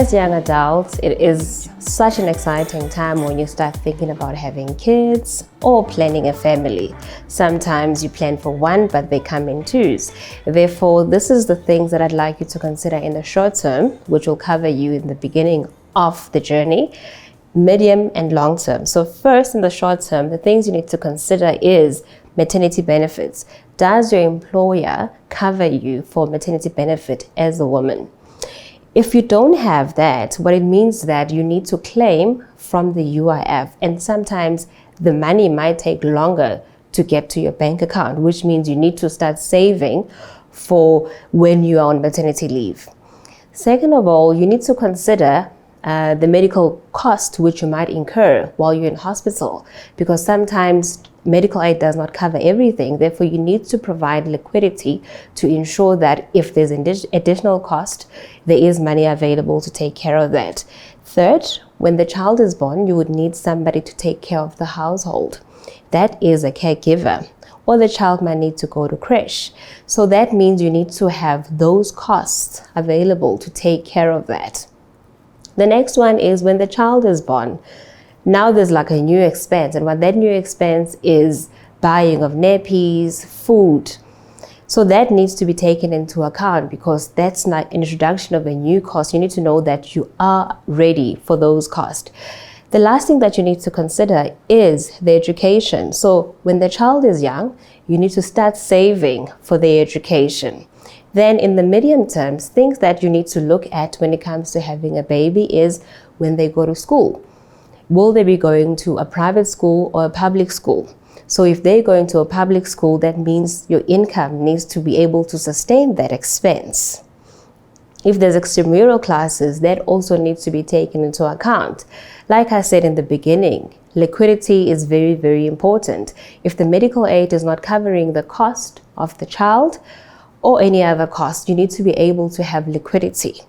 as young adults, it is such an exciting time when you start thinking about having kids or planning a family. Sometimes you plan for one, but they come in twos. Therefore, this is the things that I'd like you to consider in the short term, which will cover you in the beginning of the journey, medium and long term. So first, in the short term, the things you need to consider is maternity benefits. Does your employer cover you for maternity benefit as a woman? If you don't have that, what it means is that you need to claim from the UIF, and sometimes the money might take longer to get to your bank account, which means you need to start saving for when you are on maternity leave. Second of all, you need to consider the medical cost which you might incur while you're in hospital, because sometimes medical aid does not cover everything. Therefore, you need to provide liquidity to ensure that if there's additional cost, there is money available to take care of that. Third, when the child is born, you would need somebody to take care of the household. That is a caregiver, or the child might need to go to creche. So that means you need to have those costs available to take care of that. The next one is when the child is born. Now there's like a new expense, and what that new expense is buying of nappies, food. So that needs to be taken into account, because that's not an introduction of a new cost. You need to know that you are ready for those costs. The last thing that you need to consider is the education. So when the child is young, you need to start saving for their education. Then in the medium terms, things that you need to look at when it comes to having a baby is when they go to school. Will they be going to a private school or a public school? So if they're going to a public school, that means your income needs to be able to sustain that expense. If there's extramural classes, that also needs to be taken into account. Like I said in the beginning, liquidity is very, very important. If the medical aid is not covering the cost of the child or any other cost, you need to be able to have liquidity.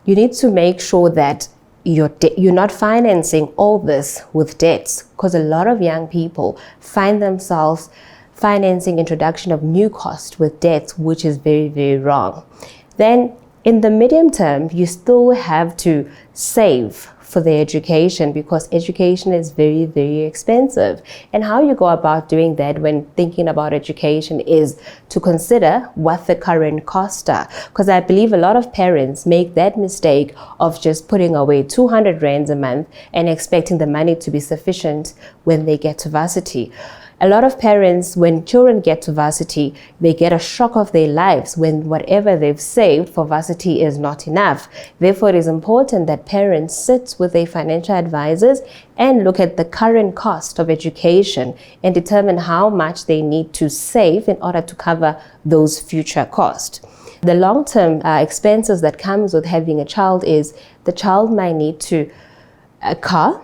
You need to make sure that you're not financing all this with debts, because a lot of young people find themselves financing introduction of new costs with debts, which is very, very wrong. Then in the medium term, you still have to save for their education, because education is very, very expensive. And how you go about doing that when thinking about education is to consider what the current costs are. Because I believe a lot of parents make that mistake of just putting away 200 rands a month and expecting the money to be sufficient when they get to varsity. A lot of parents, when children get to varsity, they get a shock of their lives when whatever they've saved for varsity is not enough. Therefore, it is important that parents sit with their financial advisors and look at the current cost of education and determine how much they need to save in order to cover those future costs. The long-term expenses that comes with having a child is the child might need a car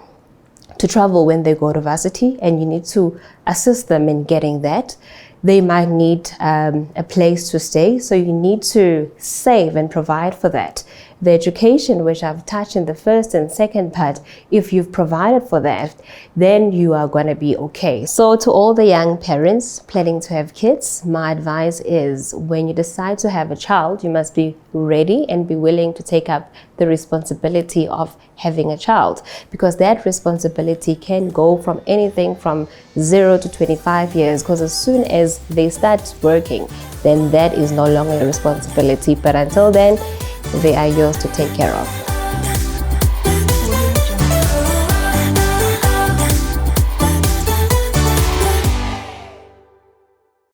to travel when they go to varsity, and you need to assist them in getting that. They might need a place to stay, so you need to save and provide for that. The education, which I've touched in the first and second part, if you've provided for that, then you are going to be okay. So to all the young parents planning to have kids, my advice is when you decide to have a child, you must be ready and be willing to take up the responsibility of having a child, because that responsibility can go from anything from 0 to 25 years, because as soon as they start working, then that is no longer a responsibility. But until then, they are yours to take care of.